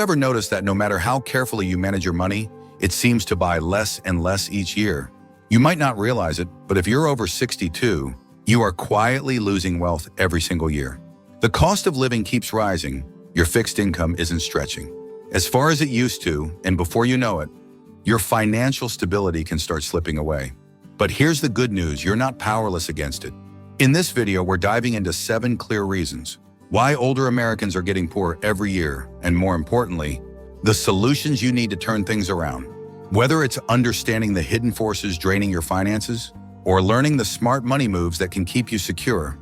Ever notice that no matter how carefully you manage your money, it seems to buy less and less each year? You might not realize it, but if you're over 62, you are quietly losing wealth every single year. The cost of living keeps rising, your fixed income isn't stretching as far as it used to, and before you know it, your financial stability can start slipping away. But here's the good news, you're not powerless against it. In this video, we're diving into 7 clear reasons why older Americans are getting poorer every year, and more importantly, the solutions you need to turn things around. Whether it's understanding the hidden forces draining your finances, or learning the smart money moves that can keep you secure,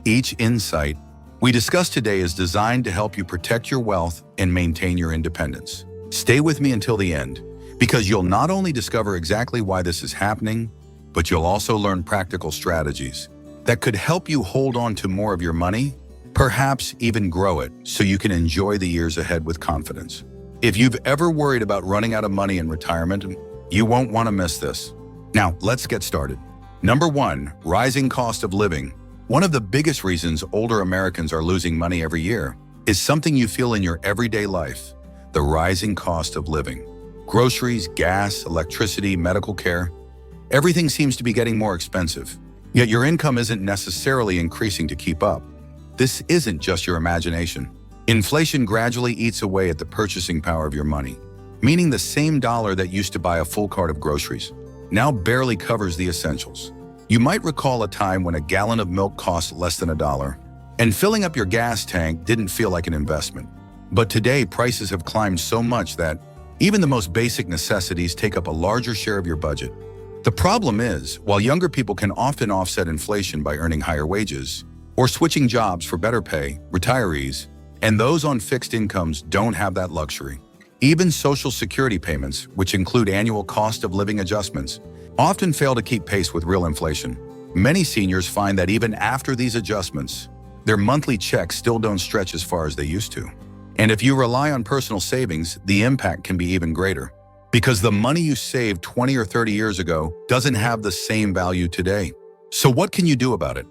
each insight we discuss today is designed to help you protect your wealth and maintain your independence. Stay with me until the end, because you'll not only discover exactly why this is happening, but you'll also learn practical strategies that could help you hold on to more of your money, perhaps even grow it, so you can enjoy the years ahead with confidence. If you've ever worried about running out of money in retirement, you won't want to miss this. Now, let's get started. Number 1, rising cost of living. One of the biggest reasons older Americans are losing money every year is something you feel in your everyday life: the rising cost of living. Groceries, gas, electricity, medical care, everything seems to be getting more expensive. Yet your income isn't necessarily increasing to keep up. This isn't just your imagination. Inflation gradually eats away at the purchasing power of your money, meaning the same dollar that used to buy a full cart of groceries now barely covers the essentials. You might recall a time when a gallon of milk cost less than $1, and filling up your gas tank didn't feel like an investment. But today, prices have climbed so much that even the most basic necessities take up a larger share of your budget. The problem is, while younger people can often offset inflation by earning higher wages or switching jobs for better pay, retirees and those on fixed incomes don't have that luxury. Even Social Security payments, which include annual cost of living adjustments, often fail to keep pace with real inflation. Many seniors find that even after these adjustments, their monthly checks still don't stretch as far as they used to. And if you rely on personal savings, the impact can be even greater, because the money you saved 20 or 30 years ago doesn't have the same value today. So what can you do about it?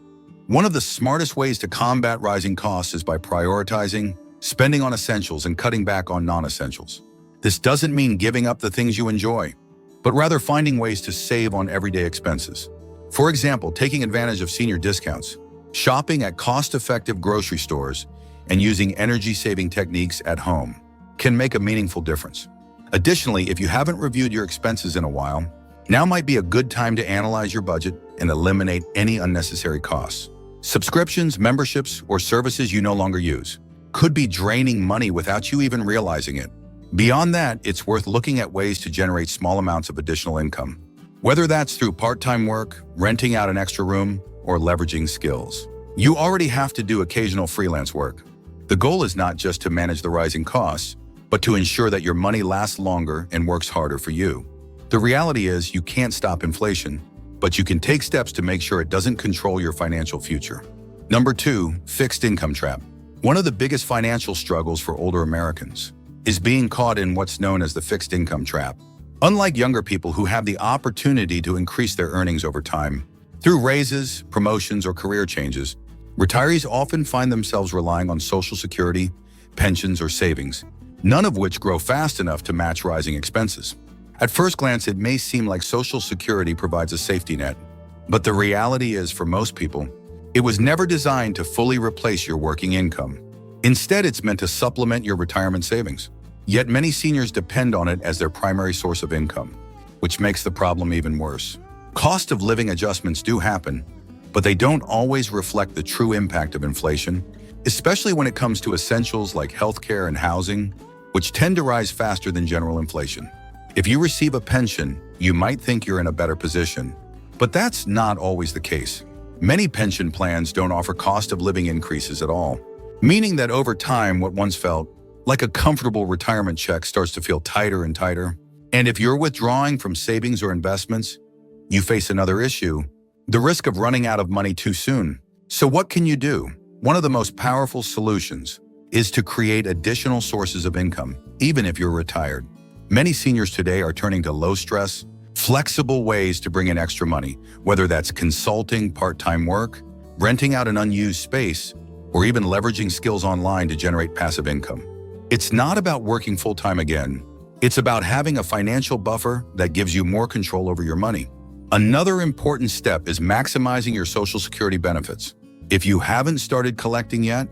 One of the smartest ways to combat rising costs is by prioritizing, spending on essentials and cutting back on non-essentials. This doesn't mean giving up the things you enjoy, but rather finding ways to save on everyday expenses. For example, taking advantage of senior discounts, shopping at cost-effective grocery stores, and using energy-saving techniques at home can make a meaningful difference. Additionally, if you haven't reviewed your expenses in a while, now might be a good time to analyze your budget and eliminate any unnecessary costs. Subscriptions, memberships, or services you no longer use could be draining money without you even realizing it. Beyond that, it's worth looking at ways to generate small amounts of additional income, whether that's through part-time work, renting out an extra room, or leveraging skills. You already have to do occasional freelance work. The goal is not just to manage the rising costs, but to ensure that your money lasts longer and works harder for you. The reality is you can't stop inflation, but you can take steps to make sure it doesn't control your financial future. Number 2, fixed income trap. One of the biggest financial struggles for older Americans is being caught in what's known as the fixed income trap. Unlike younger people who have the opportunity to increase their earnings over time through raises, promotions, or career changes, retirees often find themselves relying on Social Security, pensions, or savings, none of which grow fast enough to match rising expenses. At first glance, it may seem like Social Security provides a safety net, but the reality is, for most people, it was never designed to fully replace your working income. Instead, it's meant to supplement your retirement savings. Yet many seniors depend on it as their primary source of income, which makes the problem even worse. Cost of living adjustments do happen, but they don't always reflect the true impact of inflation, especially when it comes to essentials like healthcare and housing, which tend to rise faster than general inflation. If you receive a pension, you might think you're in a better position, but that's not always the case. Many pension plans don't offer cost of living increases at all, meaning that over time, what once felt like a comfortable retirement check starts to feel tighter and tighter. And if you're withdrawing from savings or investments, you face another issue: the risk of running out of money too soon. So what can you do? One of the most powerful solutions is to create additional sources of income, even if you're retired. Many seniors today are turning to low-stress, flexible ways to bring in extra money, whether that's consulting, part-time work, renting out an unused space, or even leveraging skills online to generate passive income. It's not about working full-time again. It's about having a financial buffer that gives you more control over your money. Another important step is maximizing your Social Security benefits. If you haven't started collecting yet,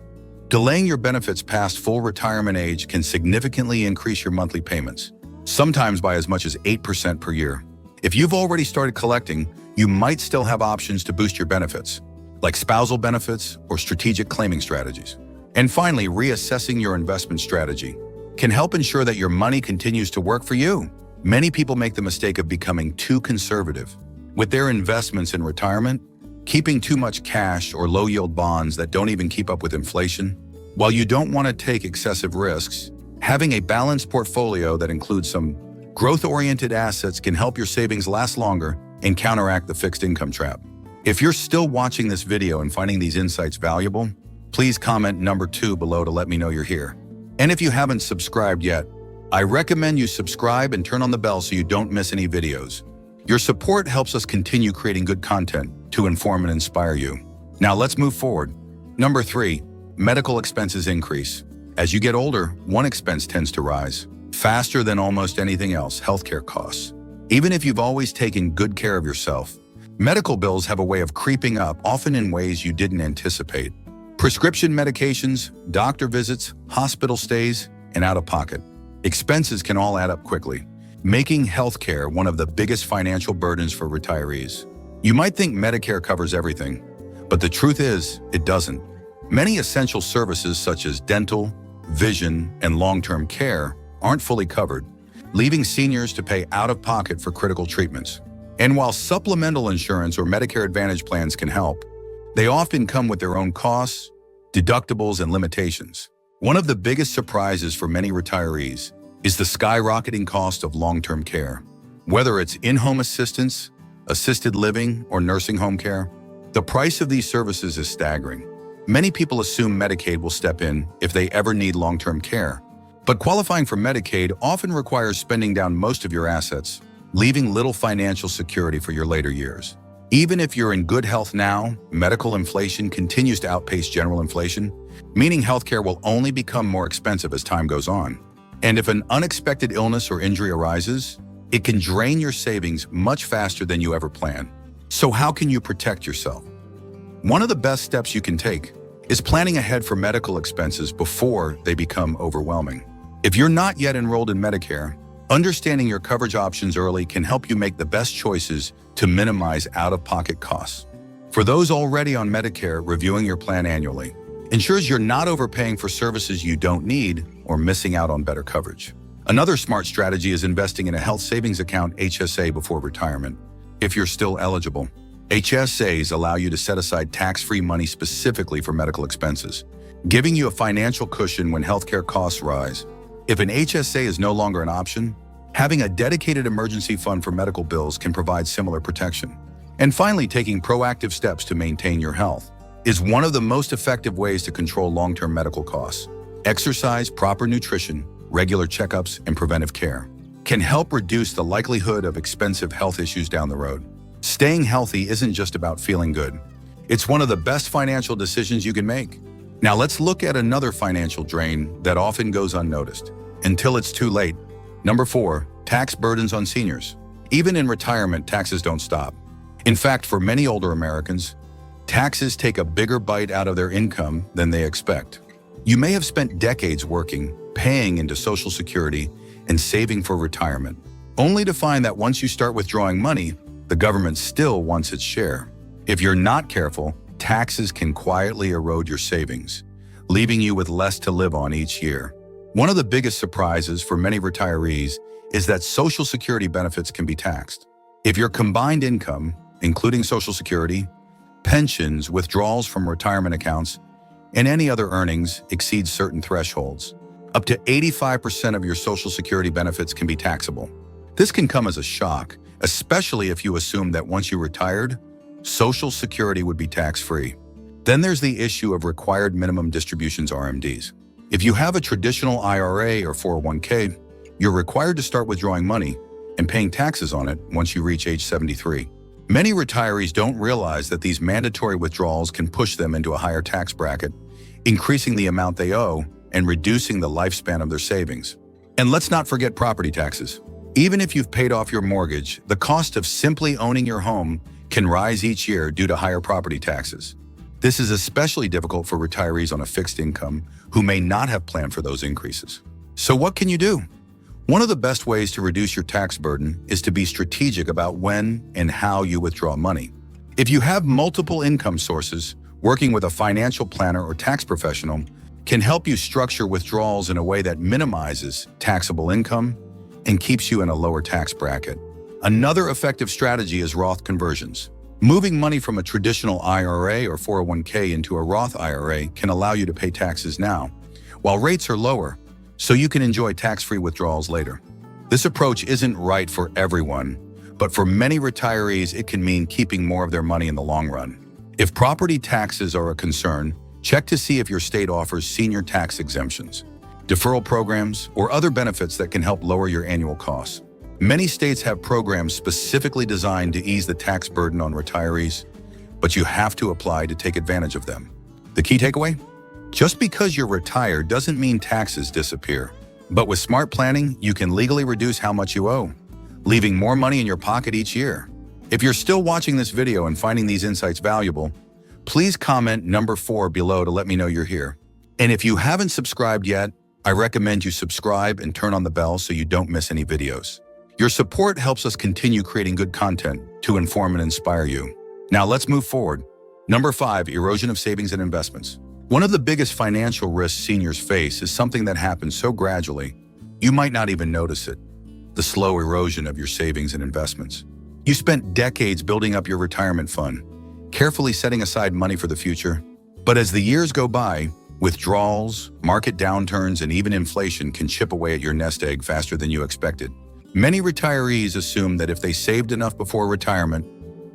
delaying your benefits past full retirement age can significantly increase your monthly payments, sometimes by as much as 8% per year. If you've already started collecting, you might still have options to boost your benefits, like spousal benefits or strategic claiming strategies. And finally, reassessing your investment strategy can help ensure that your money continues to work for you. Many people make the mistake of becoming too conservative with their investments in retirement, keeping too much cash or low-yield bonds that don't even keep up with inflation. While you don't want to take excessive risks, having a balanced portfolio that includes some growth-oriented assets can help your savings last longer and counteract the fixed income trap. If you're still watching this video and finding these insights valuable, please comment number 2 below to let me know you're here. And if you haven't subscribed yet, I recommend you subscribe and turn on the bell so you don't miss any videos. Your support helps us continue creating good content to inform and inspire you. Now let's move forward. Number 3, medical expenses increase. As you get older, one expense tends to rise faster than almost anything else: healthcare costs. Even if you've always taken good care of yourself, medical bills have a way of creeping up, often in ways you didn't anticipate. Prescription medications, doctor visits, hospital stays, and out-of-pocket expenses can all add up quickly, making healthcare one of the biggest financial burdens for retirees. You might think Medicare covers everything, but the truth is, it doesn't. Many essential services such as dental, vision, and long-term care aren't fully covered, leaving seniors to pay out-of-pocket for critical treatments. And while supplemental insurance or Medicare Advantage plans can help, they often come with their own costs, deductibles, and limitations. One of the biggest surprises for many retirees is the skyrocketing cost of long-term care. Whether it's in-home assistance, assisted living, or nursing home care, the price of these services is staggering. Many people assume Medicaid will step in if they ever need long-term care, but qualifying for Medicaid often requires spending down most of your assets, leaving little financial security for your later years. Even if you're in good health now, medical inflation continues to outpace general inflation, meaning healthcare will only become more expensive as time goes on. And if an unexpected illness or injury arises, it can drain your savings much faster than you ever planned. So how can you protect yourself? One of the best steps you can take is planning ahead for medical expenses before they become overwhelming. If you're not yet enrolled in Medicare, understanding your coverage options early can help you make the best choices to minimize out-of-pocket costs. For those already on Medicare, reviewing your plan annually ensures you're not overpaying for services you don't need or missing out on better coverage. Another smart strategy is investing in a health savings account (HSA) before retirement. If you're still eligible, HSAs allow you to set aside tax-free money specifically for medical expenses, giving you a financial cushion when healthcare costs rise. If an HSA is no longer an option, having a dedicated emergency fund for medical bills can provide similar protection. And finally, taking proactive steps to maintain your health is one of the most effective ways to control long-term medical costs. Exercise, proper nutrition, regular checkups, and preventive care can help reduce the likelihood of expensive health issues down the road. Staying healthy isn't just about feeling good. It's one of the best financial decisions you can make. Now let's look at another financial drain that often goes unnoticed until it's too late. Number 4, tax burdens on seniors. Even in retirement, taxes don't stop. In fact, for many older Americans, taxes take a bigger bite out of their income than they expect. You may have spent decades working, paying into Social Security, and saving for retirement, only to find that once you start withdrawing money, the government still wants its share. If you're not careful, taxes can quietly erode your savings, leaving you with less to live on each year. One of the biggest surprises for many retirees is that Social Security benefits can be taxed. If your combined income, including Social Security, pensions, withdrawals from retirement accounts, and any other earnings exceeds certain thresholds, up to 85% of your Social Security benefits can be taxable. This can come as a shock, especially if you assume that once you retired, Social Security would be tax-free. Then there's the issue of required minimum distributions (RMDs). If you have a traditional IRA or 401k, you're required to start withdrawing money and paying taxes on it once you reach age 73. Many retirees don't realize that these mandatory withdrawals can push them into a higher tax bracket, increasing the amount they owe and reducing the lifespan of their savings. And let's not forget property taxes. Even if you've paid off your mortgage, the cost of simply owning your home can rise each year due to higher property taxes. This is especially difficult for retirees on a fixed income who may not have planned for those increases. So what can you do? One of the best ways to reduce your tax burden is to be strategic about when and how you withdraw money. If you have multiple income sources, working with a financial planner or tax professional can help you structure withdrawals in a way that minimizes taxable income and keeps you in a lower tax bracket. Another effective strategy is Roth conversions. Moving money from a traditional IRA or 401k into a Roth IRA can allow you to pay taxes now, while rates are lower, so you can enjoy tax-free withdrawals later. This approach isn't right for everyone, but for many retirees, it can mean keeping more of their money in the long run. If property taxes are a concern, check to see if your state offers senior tax exemptions, deferral programs, or other benefits that can help lower your annual costs. Many states have programs specifically designed to ease the tax burden on retirees, but you have to apply to take advantage of them. The key takeaway? Just because you're retired doesn't mean taxes disappear. But with smart planning, you can legally reduce how much you owe, leaving more money in your pocket each year. If you're still watching this video and finding these insights valuable, please comment number 4 below to let me know you're here. And if you haven't subscribed yet, I recommend you subscribe and turn on the bell so you don't miss any videos. Your support helps us continue creating good content to inform and inspire you. Now let's move forward. Number 5, erosion of savings and investments. One of the biggest financial risks seniors face is something that happens so gradually, you might not even notice it: the slow erosion of your savings and investments. You spent decades building up your retirement fund, carefully setting aside money for the future. But as the years go by, withdrawals, market downturns, and even inflation can chip away at your nest egg faster than you expected. Many retirees assume that if they saved enough before retirement,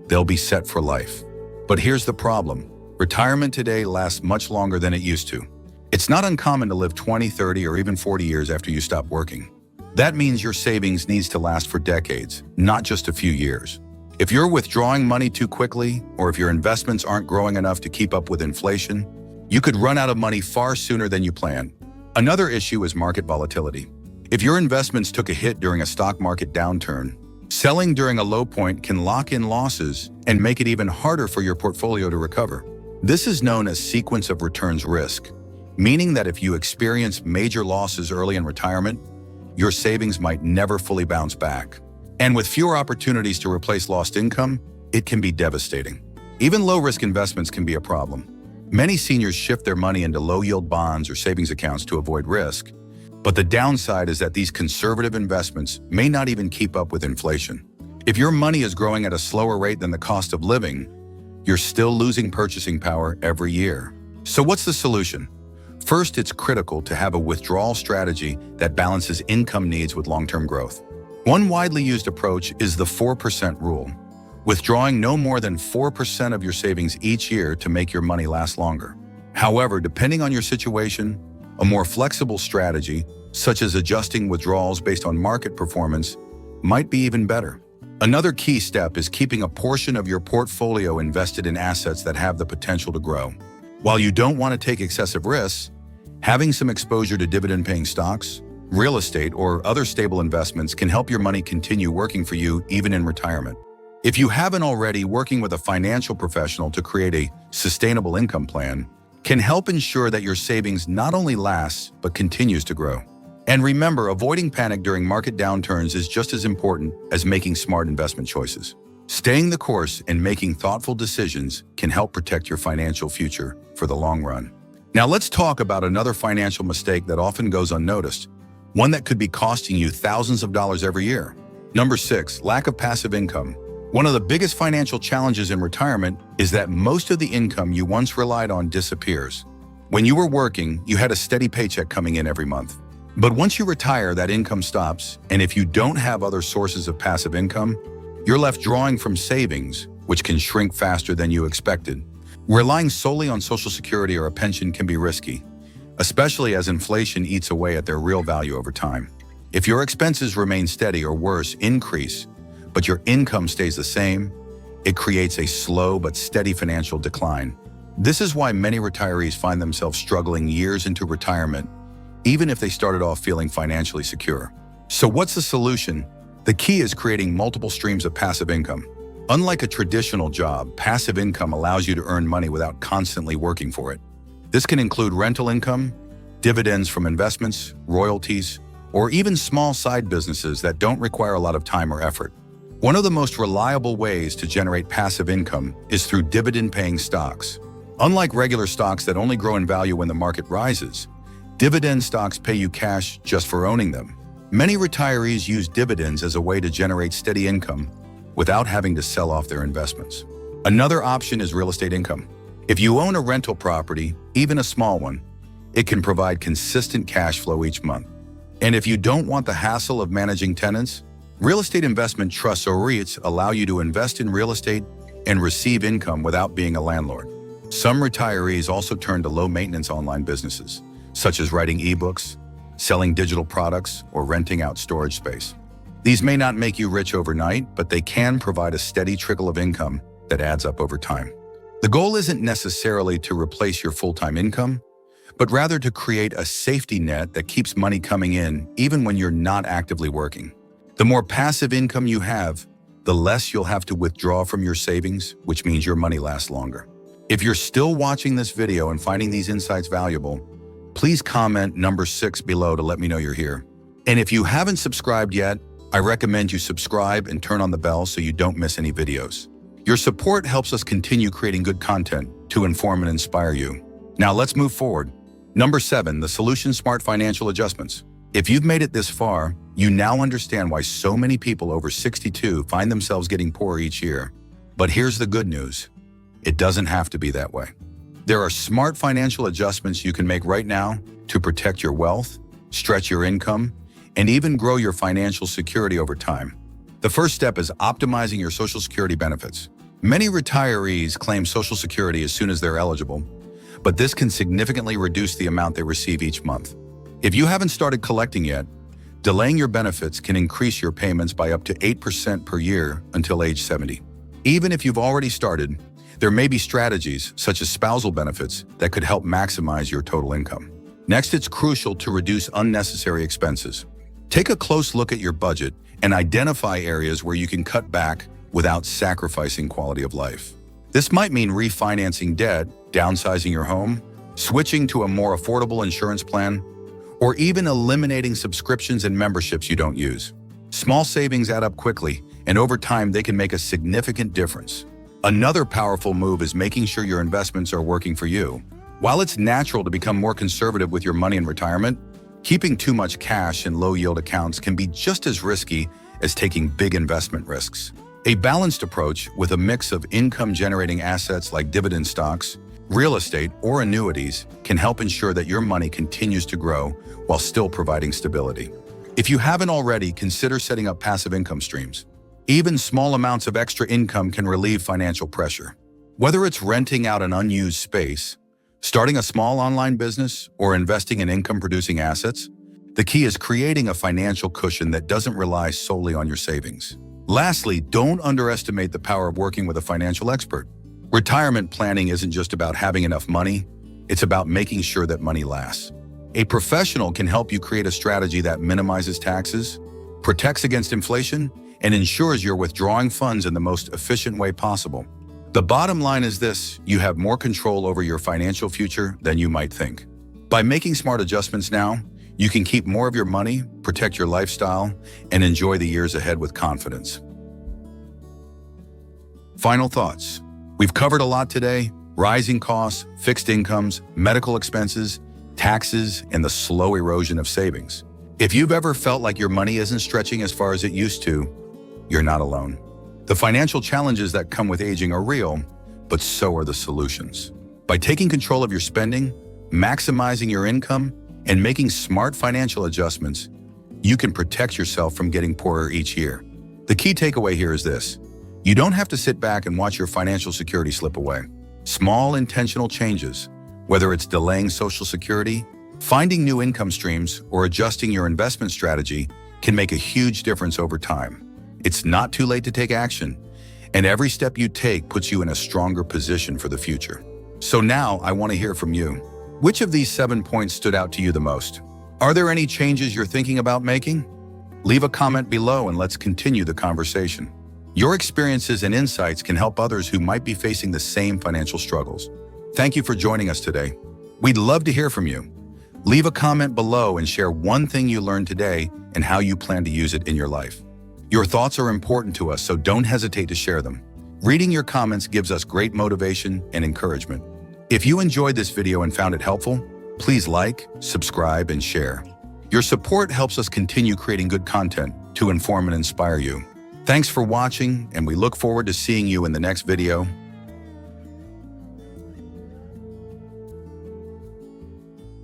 they'll be set for life. But here's the problem. Retirement today lasts much longer than it used to. It's not uncommon to live 20, 30, or even 40 years after you stop working. That means your savings needs to last for decades, not just a few years. If you're withdrawing money too quickly, or if your investments aren't growing enough to keep up with inflation, you could run out of money far sooner than you planned. Another issue is market volatility. If your investments took a hit during a stock market downturn, selling during a low point can lock in losses and make it even harder for your portfolio to recover. This is known as sequence of returns risk, meaning that if you experience major losses early in retirement, your savings might never fully bounce back. And with fewer opportunities to replace lost income, it can be devastating. Even low-risk investments can be a problem. Many seniors shift their money into low-yield bonds or savings accounts to avoid risk, but the downside is that these conservative investments may not even keep up with inflation. If your money is growing at a slower rate than the cost of living, you're still losing purchasing power every year. So what's the solution? First, it's critical to have a withdrawal strategy that balances income needs with long-term growth. One widely used approach is the 4% rule, withdrawing no more than 4% of your savings each year to make your money last longer. However, depending on your situation, a more flexible strategy, such as adjusting withdrawals based on market performance, might be even better. Another key step is keeping a portion of your portfolio invested in assets that have the potential to grow. While you don't want to take excessive risks, having some exposure to dividend-paying stocks, real estate, or other stable investments can help your money continue working for you even in retirement. If you haven't already, working with a financial professional to create a sustainable income plan can help ensure that your savings not only lasts, but continues to grow. And remember, avoiding panic during market downturns is just as important as making smart investment choices. Staying the course and making thoughtful decisions can help protect your financial future for the long run. Now let's talk about another financial mistake that often goes unnoticed, one that could be costing you thousands of dollars every year. Number 6, lack of passive income. One of the biggest financial challenges in retirement is that most of the income you once relied on disappears. When you were working, you had a steady paycheck coming in every month. But once you retire, that income stops, and if you don't have other sources of passive income, you're left drawing from savings, which can shrink faster than you expected. Relying solely on Social Security or a pension can be risky, especially as inflation eats away at their real value over time. If your expenses remain steady or worse, increase, but your income stays the same, it creates a slow but steady financial decline. This is why many retirees find themselves struggling years into retirement, even if they started off feeling financially secure. So what's the solution? The key is creating multiple streams of passive income. Unlike a traditional job, passive income allows you to earn money without constantly working for it. This can include rental income, dividends from investments, royalties, or even small side businesses that don't require a lot of time or effort. One of the most reliable ways to generate passive income is through dividend-paying stocks. Unlike regular stocks that only grow in value when the market rises, dividend stocks pay you cash just for owning them. Many retirees use dividends as a way to generate steady income without having to sell off their investments. Another option is real estate income. If you own a rental property, even a small one, it can provide consistent cash flow each month. And if you don't want the hassle of managing tenants, real estate investment trusts or REITs allow you to invest in real estate and receive income without being a landlord. Some retirees also turn to low-maintenance online businesses, such as writing ebooks, selling digital products, or renting out storage space. These may not make you rich overnight, but they can provide a steady trickle of income that adds up over time. The goal isn't necessarily to replace your full-time income, but rather to create a safety net that keeps money coming in even when you're not actively working. The more passive income you have, the less you'll have to withdraw from your savings, which means your money lasts longer. If you're still watching this video and finding these insights valuable, please comment number 6 below to let me know you're here. And if you haven't subscribed yet, I recommend you subscribe and turn on the bell so you don't miss any videos. Your support helps us continue creating good content to inform and inspire you. Now let's move forward. Number 7, the solution: smart financial adjustments. If you've made it this far, you now understand why so many people over 62 find themselves getting poorer each year. But here's the good news. It doesn't have to be that way. There are smart financial adjustments you can make right now to protect your wealth, stretch your income, and even grow your financial security over time. The first step is optimizing your Social Security benefits. Many retirees claim Social Security as soon as they're eligible, but this can significantly reduce the amount they receive each month. If you haven't started collecting yet, delaying your benefits can increase your payments by up to 8% per year until age 70. Even if you've already started, there may be strategies, such as spousal benefits, that could help maximize your total income. Next, it's crucial to reduce unnecessary expenses. Take a close look at your budget and identify areas where you can cut back without sacrificing quality of life. This might mean refinancing debt, downsizing your home, switching to a more affordable insurance plan, or even eliminating subscriptions and memberships you don't use. Small savings add up quickly, and over time they can make a significant difference. Another powerful move is making sure your investments are working for you. While it's natural to become more conservative with your money in retirement, keeping too much cash in low-yield accounts can be just as risky as taking big investment risks. A balanced approach with a mix of income-generating assets like dividend stocks, real estate, or annuities can help ensure that your money continues to grow while still providing stability. If you haven't already, consider setting up passive income streams. Even small amounts of extra income can relieve financial pressure. Whether it's renting out an unused space, starting a small online business, or investing in income-producing assets, the key is creating a financial cushion that doesn't rely solely on your savings. Lastly, don't underestimate the power of working with a financial expert. Retirement planning isn't just about having enough money, it's about making sure that money lasts. A professional can help you create a strategy that minimizes taxes, protects against inflation, and ensures you're withdrawing funds in the most efficient way possible. The bottom line is this: you have more control over your financial future than you might think. By making smart adjustments now, you can keep more of your money, protect your lifestyle, and enjoy the years ahead with confidence. Final thoughts. We've covered a lot today: rising costs, fixed incomes, medical expenses, taxes, and the slow erosion of savings. If you've ever felt like your money isn't stretching as far as it used to, you're not alone. The financial challenges that come with aging are real, but so are the solutions. By taking control of your spending, maximizing your income, and making smart financial adjustments, you can protect yourself from getting poorer each year. The key takeaway here is this: you don't have to sit back and watch your financial security slip away. Small, intentional changes, whether it's delaying Social Security, finding new income streams, or adjusting your investment strategy, can make a huge difference over time. It's not too late to take action, and every step you take puts you in a stronger position for the future. So now I want to hear from you. Which of these 7 points stood out to you the most? Are there any changes you're thinking about making? Leave a comment below and let's continue the conversation. Your experiences and insights can help others who might be facing the same financial struggles. Thank you for joining us today. We'd love to hear from you. Leave a comment below and share one thing you learned today and how you plan to use it in your life. Your thoughts are important to us, so don't hesitate to share them. Reading your comments gives us great motivation and encouragement. If you enjoyed this video and found it helpful, please like, subscribe, and share. Your support helps us continue creating good content to inform and inspire you. Thanks for watching, and we look forward to seeing you in the next video.